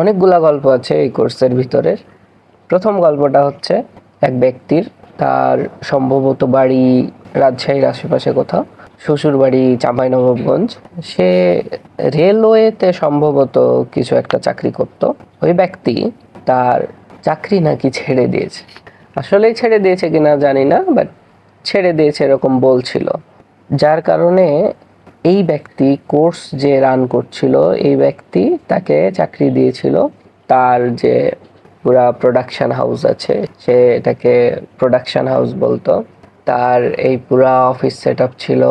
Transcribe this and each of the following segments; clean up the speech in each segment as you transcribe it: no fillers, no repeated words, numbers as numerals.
অনেকগুলা গল্প আছে এই কোর্সের ভিতরে। প্রথম গল্পটা হচ্ছে এক ব্যক্তির, তার সম্ভবত বাড়ি রাজশাহীর আশেপাশে কোথাও, শ্বশুর বাড়ি চাঁপাইনবাবগঞ্জ। সে রেলওয়েতে সম্ভবত কিছু একটা চাকরি করত। ওই ব্যক্তি তার চাকরি নাকি ছেড়ে দিয়েছে। আসলেই ছেড়ে দিয়েছে কিনা জানি না, বাট ছেড়ে দিয়েছে এরকম বলছিল। যার কারণে এই ব্যক্তি কোর্স যে রান করছিল, এই ব্যক্তি তাকে চাকরি দিয়েছিল। তার যে পুরা প্রোডাকশন হাউস আছে, সে এটাকে প্রোডাকশন হাউস বলতো। তার এই পুরা অফিস সেট আপ ছিল।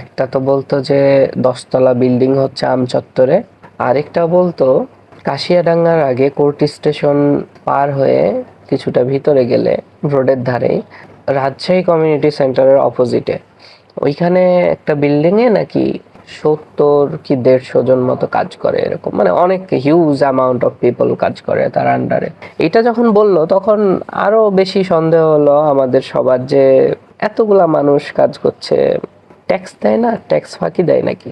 একটা তো বলতো যে 10 তলা বিল্ডিং হচ্ছে আমচত্বরে, আরেকটা বলতো কাশিয়াডাঙ্গার আগে কোর্ট স্টেশন পার হয়ে কিছুটা ভিতরে গেলে রোডের ধারে রাজশাহী কমিউনিটি সেন্টারের অপোজিটে ওইখানে একটা বিল্ডিং এ নাকি 70 কি 150 জন মতো কাজ করে, এরকম মানে অনেক হিউজ অ্যামাউন্ট অফ পিপল কাজ করে তার আন্ডারে। এটা যখন বললো তখন আরো বেশি সন্দেহ হলো আমাদের সবার, যে এতগুলা মানুষ কাজ করছে, ট্যাক্স দেয় না, ট্যাক্স ফাঁকি দেয় নাকি।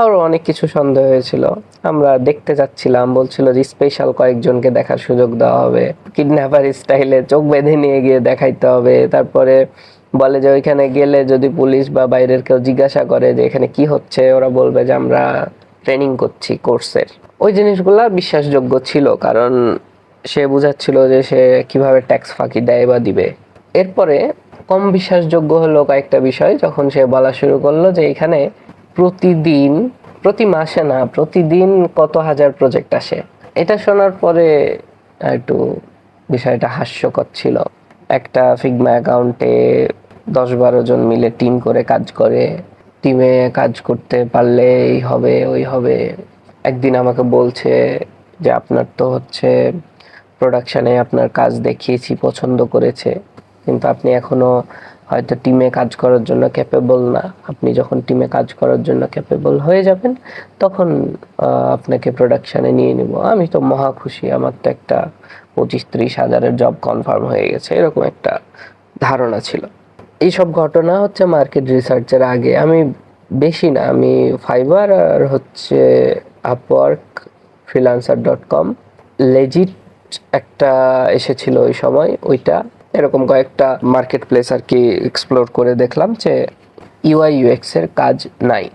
আরো অনেক কিছু সন্দেহ হয়েছিল। আমরা দেখতে যাচ্ছিলাম, বলছিল যে স্পেশাল কয়েকজনকে দেখার সুযোগ দেওয়া হবে, কিডন্যাপার স্টাইলে চোখ বেঁধে নিয়ে গিয়ে দেখাইতে হবে। তারপরে বলে যে ওইখানে গেলে যদি পুলিশ বা বাইরের কেউ জিজ্ঞাসা করে যে এখানে কি হচ্ছে, ওরা বলবে যে আমরা ট্রেনিং করছি কোর্সের। ওই জিনিসগুলা বিশ্বাসযোগ্য ছিল, কারণ সে বুঝাচ্ছিল যে সে কিভাবে ট্যাক্স ফাঁকি দেয় বা দিবে। এরপরে কম বিশ্বাসযোগ্য হলো কয়েকটা বিষয়, যখন সে বলা শুরু করলো যে এখানে প্রতিদিন, প্রতি মাসে না, প্রতিদিন কত হাজার প্রজেক্ট আসে। এটা শোনার পরে একটু বিষয়টা হাস্যকর ছিল। একটা ফিগমা অ্যাকাউন্টে 10-12 জন মিলে টিম করে কাজ করে, টিমে কাজ করতে পারলে এই হবে ওই হবে। একদিন আমাকে বলছে যে আপনার তো হচ্ছে প্রোডাকশনে আপনার কাজ দেখিয়েছি, পছন্দ করেছে, কিন্তু আপনি এখনো হয়তো টিমে কাজ করার জন্য ক্যাপেবল না। আপনি যখন টিমে কাজ করার জন্য ক্যাপেবল হয়ে যাবেন তখন আপনাকে প্রোডাকশনে নিয়ে নিব। আমি তো মহা খুশি, আমার তো একটা 25-30 হাজারের জব কনফার্ম হয়ে গেছে, এরকম একটা ধারণা ছিল। এইসব ঘটনা হচ্ছে মার্কেট রিসার্চের আগে। আমি বেশি না, আমি ফাইবার আর হচ্ছে আপওয়ার্ক, freelancer.com, লেজিট একটা এসেছিল ওই সময়, ওইটা এরকম কয়েকটা মার্কেট প্লেস আর কি এক্সপ্লোর করে দেখলাম যে ইউআই ইউএক্স এর কাজ নাই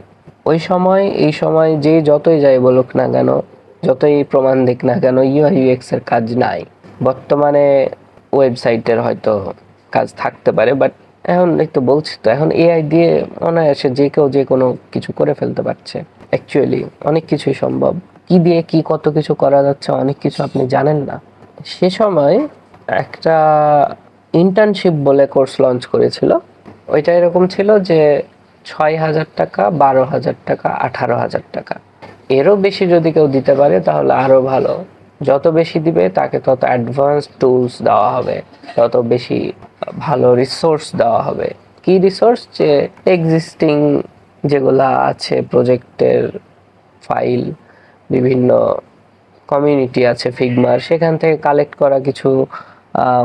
ওই সময়। এই সময় যে যতই যাই বলুক না কেন, যতই প্রমাণ দিক না কেন, ইউআই ইউএক্স এর কাজ নাই। বর্তমানে ওয়েবসাইটের হয়তো কাজ থাকতে পারে, বাট এখন এই তো বলছি তো, এখন এআই দিয়ে অনায়াসে যে কেউ যে কোনো কিছু করে ফেলতে পারছে। অ্যাকচুয়ালি অনেক কিছুই সম্ভব। কি দিয়ে কি কত কিছু করা যাচ্ছে, অনেক কিছু আপনি জানেন না। সে সময় একটা ইন্টার্নশিপ বলে কোর্স লঞ্চ করেছিল। ওইটা এরকম ছিল যে 6,000 টাকা, 12,000 টাকা, 18,000 টাকা। এরও বেশি যদি কেউ দিতে পারে তাহলে আরো ভালো। যত বেশি দিবে তাকে তত অ্যাডভান্স টুলস দেওয়া হবে, তত বেশি ভালো রিসোর্স দেওয়া হবে। কি রিসোর্স? যে এক্সিস্টিং যেগুলা আছে প্রজেক্টের ফাইল, বিভিন্ন কমিউনিটি আছে ফিগমার, সেখান থেকে কালেক্ট করা কিছু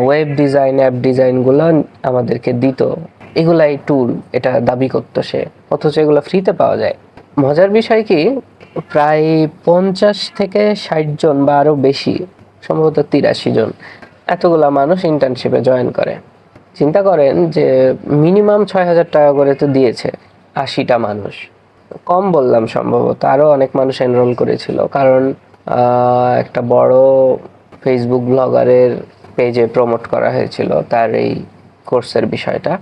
ওয়েব ডিজাইন, অ্যাপ ডিজাইনগুলো আমাদেরকে দিত। এগুলাই টুল, এটা দাবি করতো সে, অথচ এগুলো ফ্রিতে পাওয়া যায়। মজার বিষয় কি, প্রায় 50 থেকে 60 জন বা আরো বেশি, সম্ভবত 83 জন, এতগুলা মানুষ ইন্টার্নশিপে জয়েন করে। চিন্তা করেন যে মিনিমাম 6,000 টাকা করে তো দিয়েছে 80টা মানুষ। কম বললাম, সম্ভবত আরো অনেক মানুষ এনরোল করেছিল, কারণ একটা বড় ফেসবুক ব্লগারের পেজে প্রমোট করা হয়েছিল তার এই কোর্সের বিষয়টা।